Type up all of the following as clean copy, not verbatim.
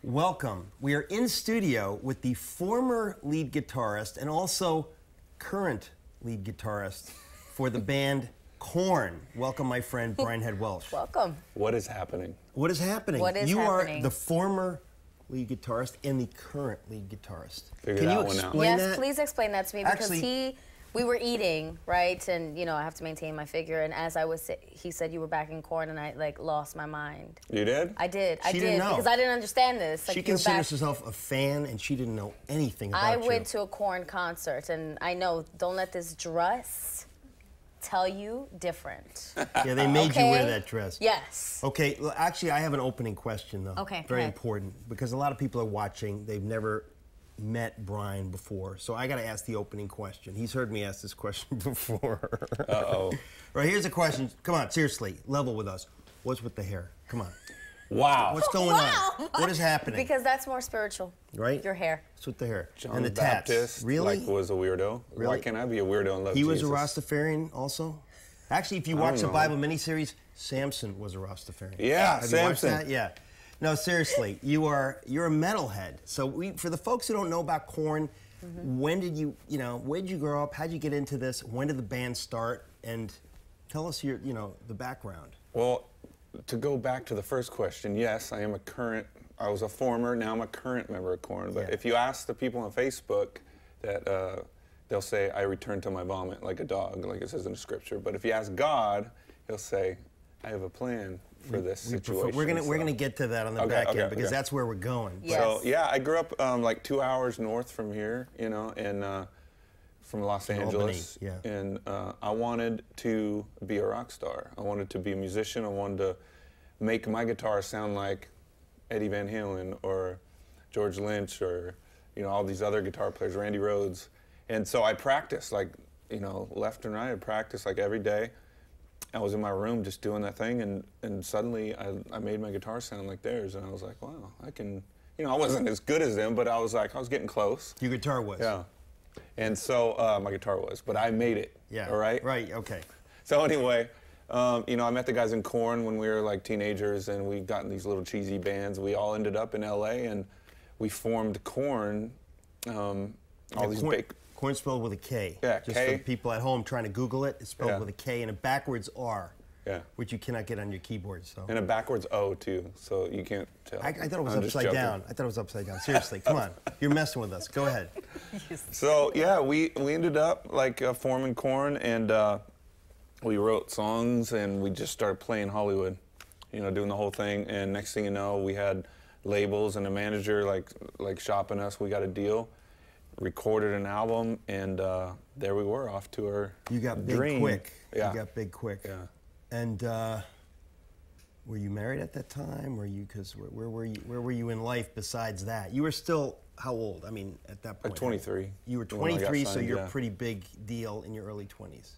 Welcome. We are in studio with the former lead guitarist and also current lead guitarist for the band KoYan. Welcome, my friend, Brian Head Welch. Welcome. What is happening? What is happening? What is you happening? are the former lead guitarist and the current lead guitarist. Figure Can that you one out. explain that? Yes, please explain that to me because Actually, we were eating, right? And you know, I have to maintain my figure. And as I was, he said you were back in KoYan, and I like lost my mind. You did? I did. She didn't know. Because I didn't understand this. Like, She you were considers back. herself a fan, and she didn't know anything about I you. went to a KoYan concert, and I know. Don't let this dress tell you different. Yeah, they made you wear Okay? that dress. Yes. Okay, well, actually, I have an opening question, though. Okay, go Very ahead. important, because a lot of people are watching. They've never met Brian before, so I got to ask the opening question. He's heard me ask this question before. Uh-oh. Right, here's a question. Come on, seriously, level with us. What's with the hair? Come on. Wow. What's going on? What is happening? Because that's more spiritual. Right? Your hair. What's with the hair? John and the the tats. Baptist, Really? like, was a weirdo. Really? Why can't I be a weirdo and love He Jesus? was a Rastafarian also? Actually, if you I watch don't the know. Bible miniseries, Samson was a Rastafarian. Yeah, Have you watched Samson. that? Yeah. No, seriously, you're a metalhead. So for the folks who don't know about KoYan, when did where did you grow up? How did you get into this? When did the band start? And tell us the background. Well, to go back to the first question, yes, I was a former, now I'm a current member of KoYan. But Yeah. if you ask the people on Facebook, that they'll say, I returned to my vomit like a dog, like it says in the scripture. But if you ask God, he'll say, I have a plan for this situation. We're gonna get to that on the Okay, back okay, end because okay. that's where we're going. Yes. So yeah, I grew up like 2 hours north from here, from Los Angeles. Albany, yeah. And I wanted to be a rock star. I wanted to be a musician. I wanted to make my guitar sound like Eddie Van Halen or George Lynch or all these other guitar players, Randy Rhoads. And so I practiced left and right. I practiced like every day. I was in my room just doing that thing, and suddenly I made my guitar sound like theirs, and I was like, wow, I can, I wasn't as good as them, but I was getting close. Your guitar was. Yeah. And so my guitar was, but I made it. Yeah. All right? Right, okay. So anyway, I met the guys in KoYan when we were like teenagers, and we got in these little cheesy bands. We all ended up in LA, and we formed KoYan, KoYan spelled with a K. Yeah, Just K. for the people at home trying to Google it, it's spelled Yeah. with a K and a backwards R. Yeah. Which you cannot get on your keyboard. So. And a backwards O too, so you can't tell. I thought it was I'm just upside joking. down. I thought it was upside down. Seriously, come on. You're messing with us. Go ahead. So yeah, we ended up forming KoYan, and we wrote songs, and we just started playing Hollywood, doing the whole thing. And next thing you know, we had labels and a manager like shopping us. We got a deal, recorded an album, and there we were off to our You got big dream. quick. Yeah. You got big quick. Yeah. And were you married at that time? Because where were you in life besides that? You were still how old? I mean, at that point. 23. You were when I got 23, so signed, you're yeah. a pretty big deal in your early 20s.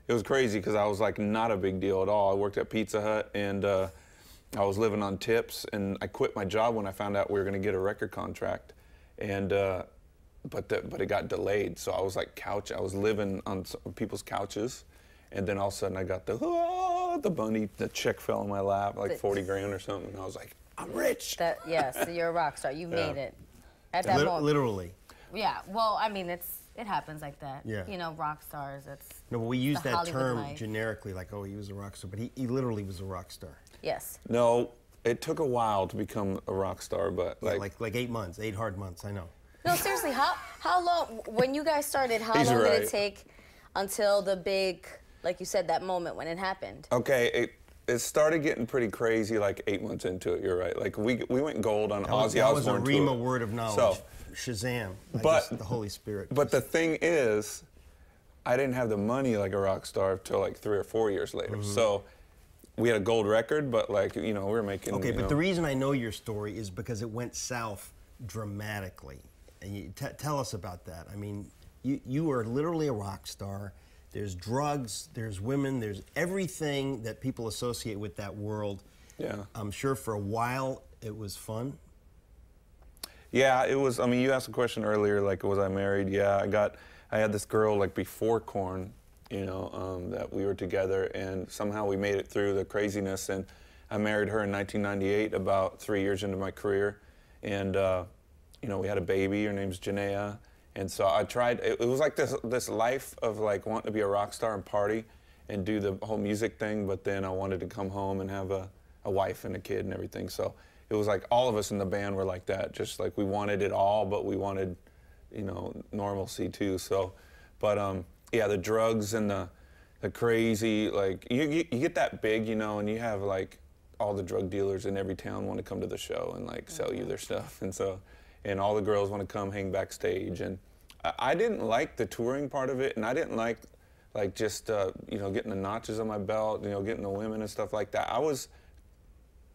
It was crazy because I was not a big deal at all. I worked at Pizza Hut, and I was living on tips, and I quit my job when I found out we were going to get a record contract, and but it got delayed. So I was I was living on people's couches, and then all of a sudden I got the check fell in my lap, like 40 grand or something, and I was like, I'm rich. Yes, so you're a rock star. You Yeah. made it. At that moment. Literally. Yeah. Well, I mean, it happens like that. Yeah. Rock stars. It's No, but we use the that Hollywood term life. generically, like, oh, he was a rock star, but he literally was a rock star. Yes. No, it took a while to become a rock star, but Like 8 months, 8 hard months, I know. No, seriously. How long? When you guys started, how He's long did right. it take until the big, like you said, that moment when it happened? Okay, it started getting pretty crazy like 8 months into it. You're right. Like we went gold on That Ozzy was a Osbourne Rima tour. word of knowledge. So, Shazam. but The Holy Spirit. But the thing is, I didn't have the money like a rock star until like 3 or 4 years later. Mm-hmm. So we had a gold record, but we were making. Okay, but the reason I know your story is because it went south dramatically. And you tell us about that. I mean, you are literally a rock star. There's drugs, there's women, there's everything that people associate with that world. Yeah. I'm sure for a while it was fun. Yeah, it was. I mean, you asked a question earlier, like, was I married? Yeah, I had this girl like before KoYan, that we were together, and somehow we made it through the craziness, and I married her in 1998, about 3 years into my career, And, you know, we had a baby, her name's Janaea. And so I tried, it was like this life of like wanting to be a rock star and party and do the whole music thing, but then I wanted to come home and have a wife and a kid and everything. So it was like all of us in the band were like that, just like we wanted it all, but we wanted, you know, normalcy too. So, but yeah, the drugs and the crazy, like you get that big, you know, and you have like all the drug dealers in every town want to come to the show and like sell you their stuff. And so, and all the girls want to come hang backstage. And I didn't like the touring part of it, and I didn't like just, you know, getting the notches on my belt, you know, getting the women and stuff like that. I was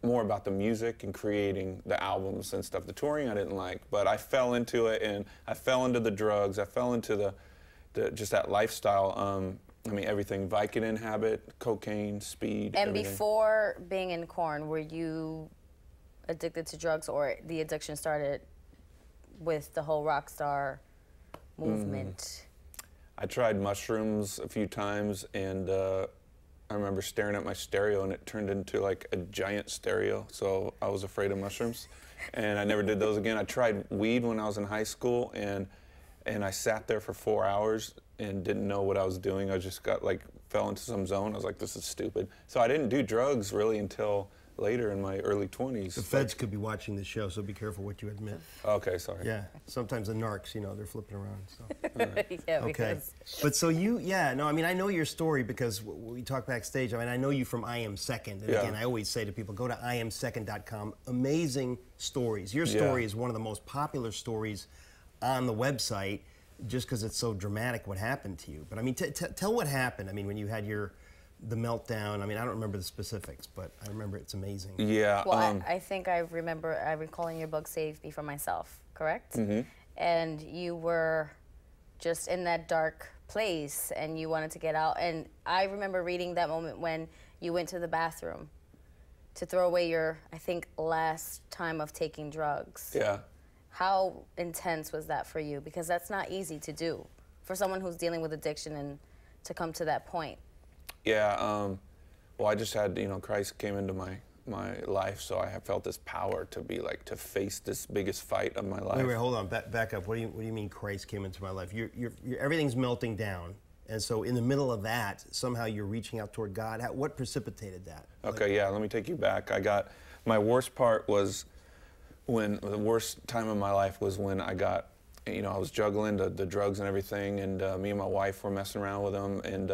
more about the music and creating the albums and stuff. The touring I didn't like, but I fell into it, and I fell into the drugs. I fell into the just that lifestyle. I mean, everything, Vicodin habit, cocaine, speed, And everything. before being in KoYan, were you addicted to drugs, or the addiction started with the whole rock star movement? I tried mushrooms a few times, and I remember staring at my stereo, and it turned into like a giant stereo, so I was afraid of mushrooms, and I never did those again. I tried weed when I was in high school, and I sat there for 4 hours and didn't know what I was doing. I just fell into some zone. I was like, this is stupid. So I didn't do drugs really until later in my early 20s. The feds could be watching this show, so be careful what you admit. Okay, sorry. Yeah, sometimes the narcs, you know, they're flipping around. So. Yeah, Okay, because but so you, yeah, no, I mean, I know your story because we talk backstage. I mean, I know you from I Am Second, and Yeah. again, I always say to people, go to iamsecond.com. Amazing stories. Your story is one of the most popular stories on the website, just because it's so dramatic what happened to you. But I mean, tell what happened. I mean, when you had the meltdown. I mean, I don't remember the specifics, but I remember it's amazing. Yeah. Well, I think I recall in your book, Save Me From Myself, correct? Mm-hmm. And you were just in that dark place and you wanted to get out. And I remember reading that moment when you went to the bathroom to throw away your, I think, last time of taking drugs. Yeah. How intense was that for you? Because that's not easy to do for someone who's dealing with addiction and to come to that point. Yeah, well, I just had, you know, Christ came into my life, so I have felt this power to be like, to face this biggest fight of my life. Wait, hold on, back up. What do you mean Christ came into my life? Everything's melting down, and so in the middle of that, somehow you're reaching out toward God. What precipitated that? Okay, yeah, let me take you back. My worst part was the worst time of my life was when I got, you know, I was juggling the drugs and everything, and me and my wife were messing around with them, and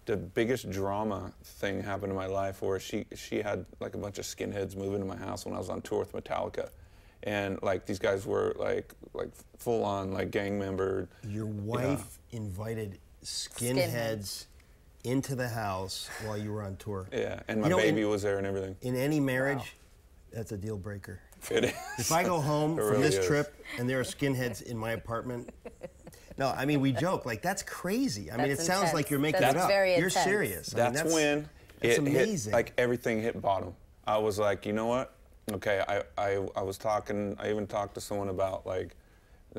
the biggest drama thing happened in my life where she had like a bunch of skinheads move into my house when I was on tour with Metallica. And like these guys were like full on like gang member. Your wife invited skinheads into the house while you were on tour. Yeah, and my baby was there and everything. In any marriage, that's a deal breaker. It is. If I go home from really this is. trip and there are skinheads in my apartment, no, I mean, we joke, like, that's crazy. I mean, it That's sounds intense. like you're making That's it up. very You're intense. serious. I mean, That's when it's it amazing. hit, like everything hit bottom. I was like, you know what? Okay, I was talking, I even talked to someone about like,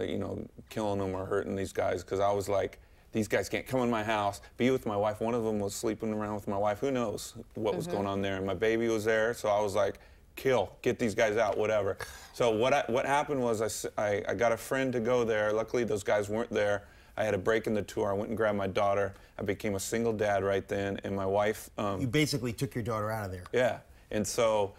you know, killing them or hurting these guys, because I was like, these guys can't come in my house, be with my wife. One of them was sleeping around with my wife. Who knows what was going on there? And my baby was there, so I was like, get these guys out, whatever. So what happened was I got a friend to go there. Luckily, those guys weren't there. I had a break in the tour. I went and grabbed my daughter. I became a single dad right then, and my wife. You basically took your daughter out of there. Yeah, and so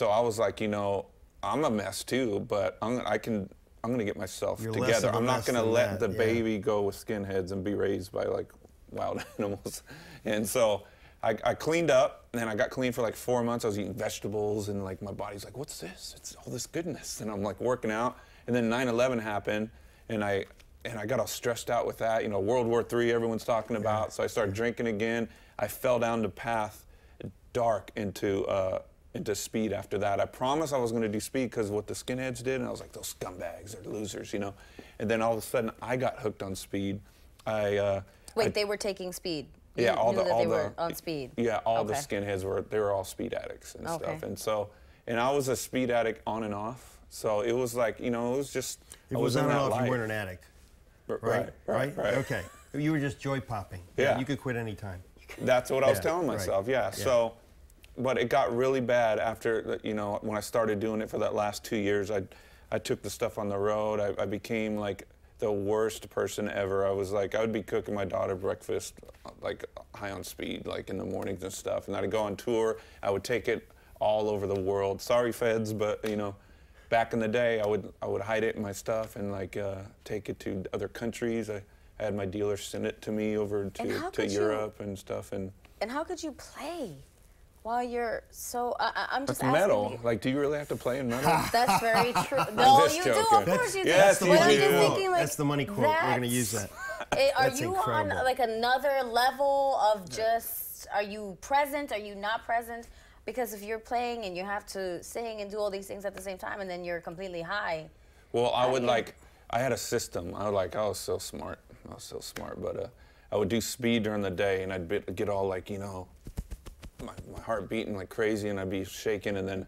I was like, you know, I'm a mess too, but I'm gonna get myself You're less together. of a I'm not mess gonna than let that, the yeah. baby go with skinheads and be raised by like wild animals. And so I cleaned up, and I got clean for like 4 months. I was eating vegetables, and like my body's like, what's this? It's all this goodness. And I'm like working out, and then 9/11 happened, and I got all stressed out with that. You know, World War III, everyone's talking about. So I started drinking again. I fell down the path, dark into speed after that. I promised I was going to do speed because of what the skinheads did, and I was like, those scumbags, they're losers, you know. And then all of a sudden, I got hooked on speed. Wait, they were taking speed. You Yeah, all knew that they the were on speed. Yeah, all the Okay. skinheads were all speed addicts and Okay. stuff. And I was a speed addict on and off. So it was like, you know, it was just. It I was in on and that off, life. you weren't an addict. Right. Okay. You were just joy popping. Yeah. You could quit any time. That's what I was Yeah, telling right. myself. Yeah. Yeah. So but it got really bad after, you know, when I started doing it for that last 2 years. I took the stuff on the road. I became like the worst person ever. I was like, I would be cooking my daughter breakfast, like high on speed, like in the mornings and stuff. And I'd go on tour. I would take it all over the world. Sorry, feds, but you know, back in the day, I would hide it in my stuff and like take it to other countries. I had my dealer send it to me over to Europe and stuff. And how could you play while you're so? I'm just that's asking metal. you. Like, do you really have to play in metal? That's very true. No, just you joking. do. Of course you do. Yes, That's the you But I'm money just do. quote. thinking, like, That's the money quote. We're going to use that. Are That's you incredible. on like another level of just? Are you present? Are you not present? Because if you're playing and you have to sing and do all these things at the same time, and then you're completely high. Well, I would like, I had a system. I was so smart. I was so smart, but I would do speed during the day, and I'd get all like, you know, my heart beating like crazy, and I'd be shaking, and then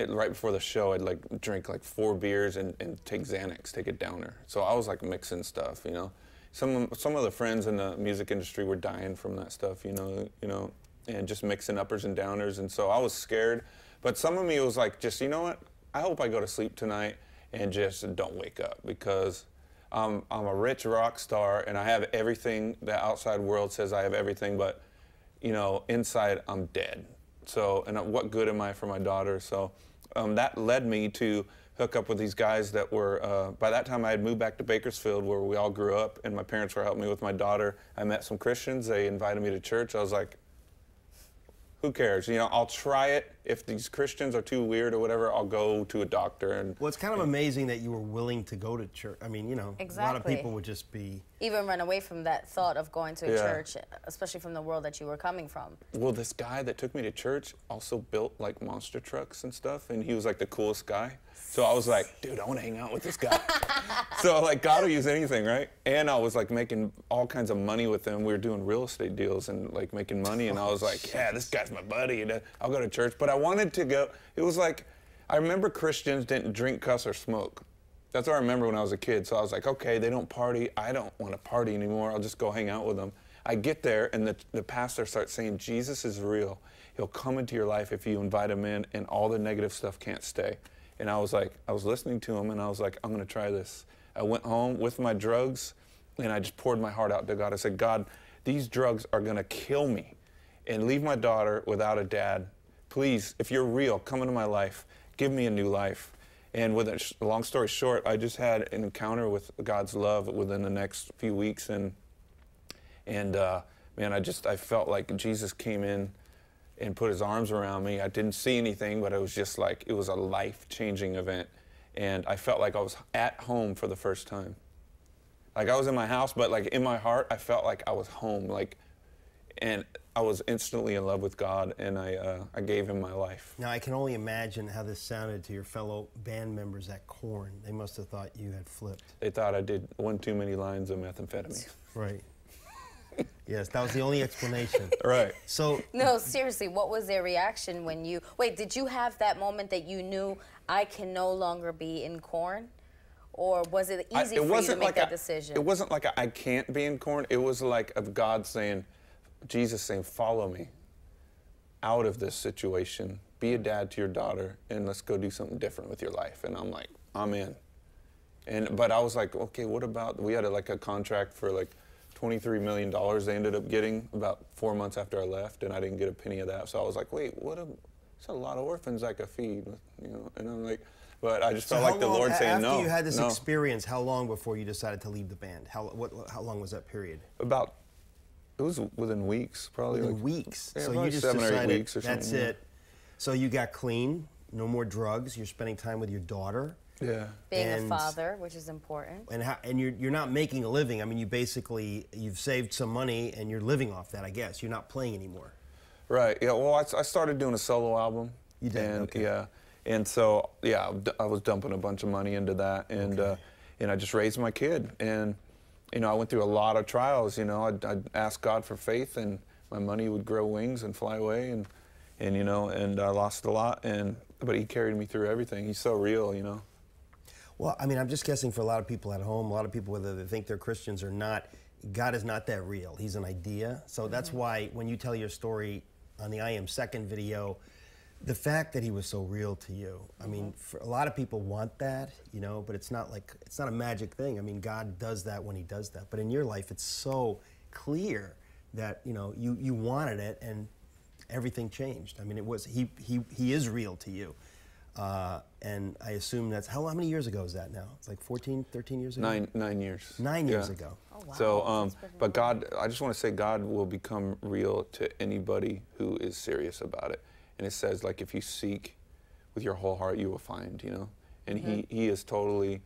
right before the show, I'd like drink like 4 beers and take Xanax, take a downer. So I was like mixing stuff, you know. Some of the friends in the music industry were dying from that stuff, you know, and just mixing uppers and downers, and so I was scared. But some of me was like, just, you know what? I hope I go to sleep tonight and just don't wake up, because I'm a rich rock star and I have everything. The outside world says I have everything, but you know, inside I'm dead. So, and what good am I for my daughter? So that led me to hook up with these guys that were, by that time I had moved back to Bakersfield where we all grew up, and my parents were helping me with my daughter. I met some Christians, they invited me to church. I was like, who cares? You know, I'll try it. If these Christians are too weird or whatever, I'll go to a doctor. And well, it's kind of amazing that you were willing to go to church. I mean, you know, a lot of people would just be... Even run away from that thought of going to a church, especially from the world that you were coming from. Well, this guy that took me to church also built like monster trucks and stuff, and he was like the coolest guy. So I was like, dude, I want to hang out with this guy. So like, God will use anything, right? And I was like making all kinds of money with him. We were doing real estate deals and like making money, and I was like, yeah, this guy's my buddy, and I'll go to church. But I wanted to go, it was like, I remember Christians didn't drink, cuss, or smoke. That's what I remember when I was a kid. So I was like, okay, they don't party. I don't want to party anymore. I'll just go hang out with them. I get there, and the pastor starts saying, Jesus is real. He'll come into your life if you invite him in, and all the negative stuff can't stay. And I was like, I was listening to him, and I was like, I'm going to try this. I went home with my drugs, and I just poured my heart out to God. I said, God, these drugs are going to kill me and leave my daughter without a dad. Please, if you're real, come into my life. Give me a new life. And with a long story short, I just had an encounter with God's love within the next few weeks, and man, I felt like Jesus came in and put his arms around me. I didn't see anything, but it was just like, it was a life-changing event. And I felt like I was at home for the first time. Like I was in my house, but like in my heart, I felt like I was home. Like, and I was instantly in love with God, and I gave him my life. Now, I can only imagine how this sounded to your fellow band members at KoYan. They must have thought you had flipped. They thought I did one too many lines of methamphetamine. Right. Yes, that was the only explanation. Right. So no, seriously, what was their reaction when you... Wait, did you have that moment that you knew, I can no longer be in KoYan? Or was it easy for you to make that decision? It wasn't like I can't be in KoYan. It was like of God saying, Jesus saying, follow me out of this situation. Be a dad to your daughter, and let's go do something different with your life. And I'm like, I'm in. But I was like, okay, what about... We had like a contract for like $23 million they ended up getting about 4 months after I left, and I didn't get a penny of that. So I was like, wait, it's a lot of orphans I could feed, you know? And I'm like, but I just felt like the Lord saying no. After you had this experience, how long before you decided to leave the band? How long was that period? It was within weeks, probably. Within like, weeks. Yeah, so you just 7 or 8 decided weeks or something. that's it. So you got clean, no more drugs. You're spending time with your daughter. Yeah. Being a father, which is important. And you're not making a living. I mean, you've saved some money and you're living off that, I guess. You're not playing anymore. Right. Yeah. Well, I started doing a solo album. You did. And, okay. Yeah. And so I was dumping a bunch of money into that, and and I just raised my kid, and you know I went through a lot of trials. You know, I'd ask God for faith, and my money would grow wings and fly away, and you know, and I lost a lot, but He carried me through everything. He's so real, you know. Well, I mean, I'm just guessing for a lot of people at home, a lot of people, whether they think they're Christians or not, God is not that real. He's an idea. So that's why when you tell your story, on the I Am Second video, the fact that he was so real to you. I mean, for a lot of people want that, you know, but it's not like, it's not a magic thing. I mean, God does that when he does that. But in your life, it's so clear that, you know, you wanted it and everything changed. I mean, it was, he is real to you. And I assume that's, how many years ago is that now? It's like 14, 13 years ago? 9 years. 9 years ago. Oh, wow. So, but God, I just want to say God will become real to anybody who is serious about it. And it says, like, if you seek with your whole heart, you will find, you know? And he is totally,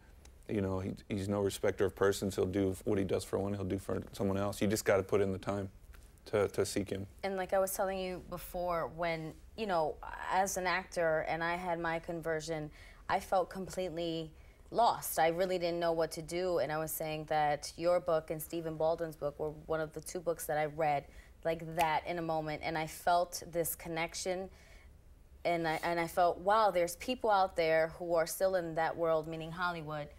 you know, he's no respecter of persons. He'll do what he does for one, he'll do for someone else. You just got to put in the time to seek him. And like I was telling you before, when, you know, as an actor and I had my conversion, I felt completely lost. I really didn't know what to do. And I was saying that your book and Stephen Baldwin's book were one of the 2 books that I read like that in a moment. And I felt this connection. And I felt, wow, there's people out there who are still in that world, meaning Hollywood,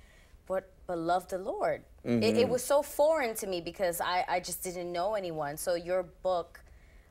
but love the Lord. It was so foreign to me because I just didn't know anyone. So your book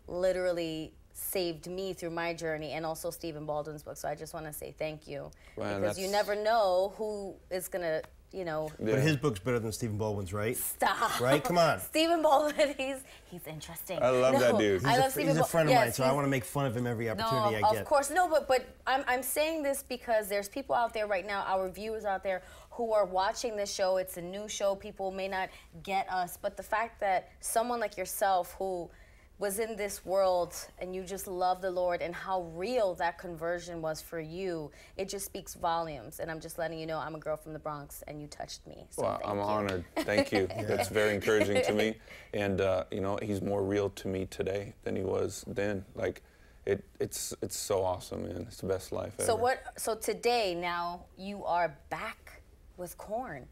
literally saved me through my journey, and also Stephen Baldwin's book. So I just want to say thank you. Wow, because you never know who is going to, you know. But his book's better than Stephen Baldwin's, right? Stop. Right? Come on. Stephen Baldwin, he's interesting. I love that dude. I love Stephen He's a friend of Yes, mine, so I want to make fun of him every opportunity I get. Of course. No, but I'm saying this because there's people out there right now, our viewers out there, who are watching this show. It's a new show. People may not get us. But the fact that someone like yourself who was in this world and you just love the Lord and how real that conversion was for you, it just speaks volumes. And I'm just letting you know I'm a girl from the Bronx and you touched me. So well, I'm honored. Thank you. That's very encouraging to me. And, you know, he's more real to me today than he was then. Like, it's so awesome, man. It's the best life ever. So today, now, you are back with KoYan,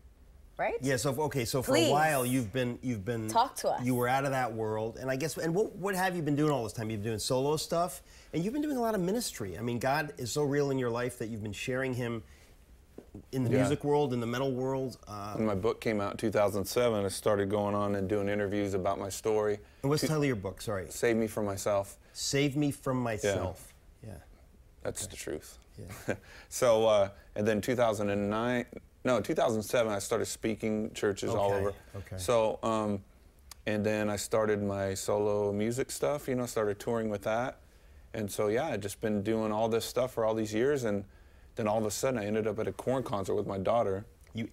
right? Yeah, so for Please. a while you've been Talk to us. You were out of that world, and I guess, and what have you been doing all this time? You've been doing solo stuff, and you've been doing a lot of ministry. I mean, God is so real in your life that you've been sharing him in the music world, in the metal world. When my book came out in 2007, I started going on and doing interviews about my story. And what's the title of your book? Sorry. Save Me From Myself. Save Me From Myself. Yeah. That's the truth. Yeah. So, and then 2007, I started speaking churches all over. Okay. So, and then I started my solo music stuff, you know, started touring with that. And so, yeah, I've just been doing all this stuff for all these years. And then all of a sudden, I ended up at a KoYan concert with my daughter.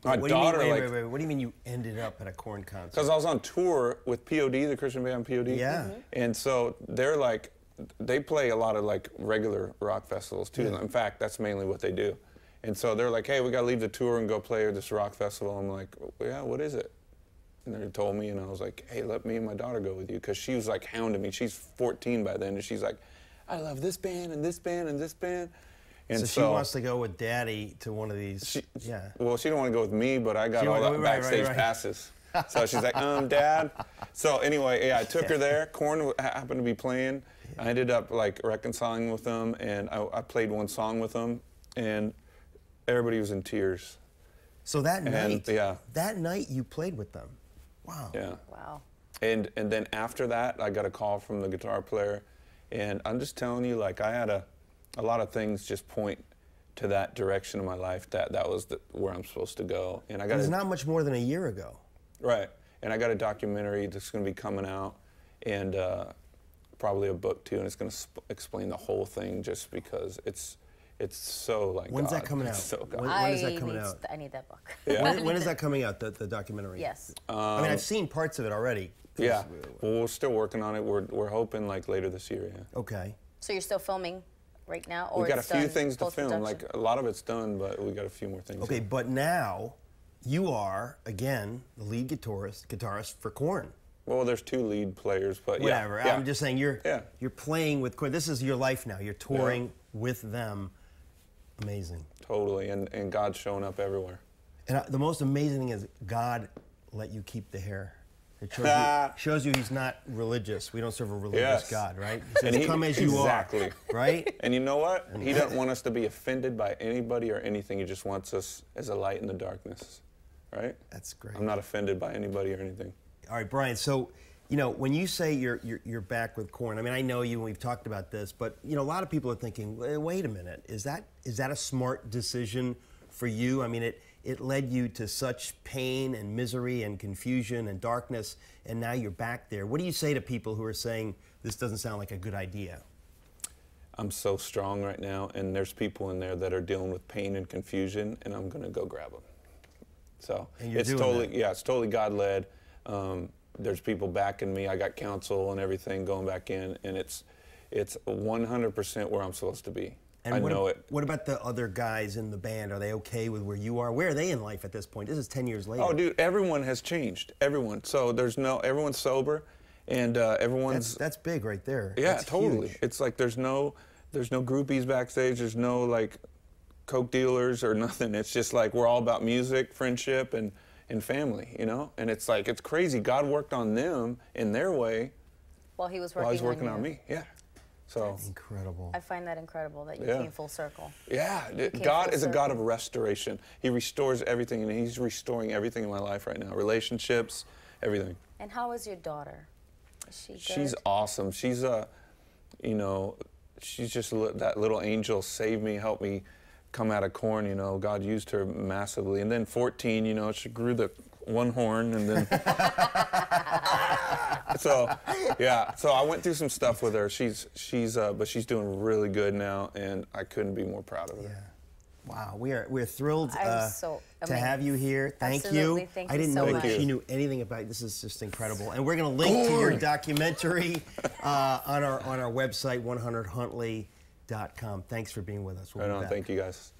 What do you mean you ended up at a KoYan concert? Because I was on tour with POD, the Christian band POD. Yeah. And so they're like, they play a lot of like regular rock festivals too. Yeah. In fact, that's mainly what they do. And so they're like, hey, we got to leave the tour and go play this rock festival. I'm like, yeah, what is it? And they told me, and I was like, hey, let me and my daughter go with you. Because she was like hounding me. She's 14 by then, and she's like, I love this band and this band and this band. And so she wants to go with Daddy to one of these. Well, she didn't want to go with me, but I got all the backstage passes. So she's like, Dad. So anyway, yeah, I took her there. KoYan happened to be playing. I ended up like reconciling with them, and I played one song with them, and everybody was in tears. So that night you played with them. Wow. Yeah. Wow. And then after that, I got a call from the guitar player, and I'm just telling you, like, I had a lot of things just point to that direction of my life, that was where I'm supposed to go. And I got It's not much more than a year ago. Right. And I got a documentary that's going to be coming out, and probably a book too, and it's going to explain the whole thing, just because it's so like When's God. that coming out? So God. When is that coming out? I need that book. Yeah. When is that coming out, the documentary? Yes. I mean, I've seen parts of it already. Yeah. Well, we're still working on it. We're hoping like later this year, yeah. Okay. So you're still filming right now, or we got a it's few done, things to film. post-production? Like a lot of it's done, but we got a few more things. Okay, but now you are again the lead guitarist for KoYan. Well, there's 2 lead players, but whatever. Yeah. I'm just saying you're playing with KoYan. This is your life now. You're touring with them. Amazing. Totally, and God's showing up everywhere. And the most amazing thing is God let you keep the hair. It shows you he's not religious. We don't serve a religious God, right? He says, come as you are. Right? And you know what? He doesn't want us to be offended by anybody or anything. He just wants us as a light in the darkness, right? That's great. I'm not offended by anybody or anything. All right, Brian, so You know, when you say you're back with KoYan, I mean, I know you and we've talked about this, but you know, a lot of people are thinking, wait a minute, is that a smart decision for you? I mean, it led you to such pain and misery and confusion and darkness, and now you're back there. What do you say to people who are saying this doesn't sound like a good idea? I'm so strong right now, and there's people in there that are dealing with pain and confusion, and I'm gonna go grab them. So it's totally, yeah, it's totally God-led. There's people backing me. I got counsel and everything going back in, and it's 100% where I'm supposed to be. And I know it. What about the other guys in the band? Are they okay with where you are? Where are they in life at this point? This is 10 years later. Oh, dude, everyone has changed. Everyone. So everyone's sober, and everyone's. That's big right there. Yeah, that's totally. huge. It's like there's no groupies backstage. There's no like coke dealers or nothing. It's just like we're all about music, friendship, and family, you know? And it's like, it's crazy. God worked on them in their way while he was working on me. Yeah. So That's incredible. I find that incredible that you came full circle. Yeah. God is a God of restoration. He restores everything, and he's restoring everything in my life right now. Relationships, everything. And how is your daughter? Is she good? She's awesome. She's you know, she's just that little angel, saved me, helped me come out of corn, you know. God used her massively. And then 14, you know, she grew the one horn, and then so I went through some stuff with her. But she's doing really good now, and I couldn't be more proud of her. Yeah. Wow, we're thrilled so to have you here. Thank Absolutely. you. Thank I you didn't so know much. that she knew anything about it. This is just incredible. And we're going to link to your documentary on our website 100huntley.com. Thanks for being with us. We'll be back. Thank you guys.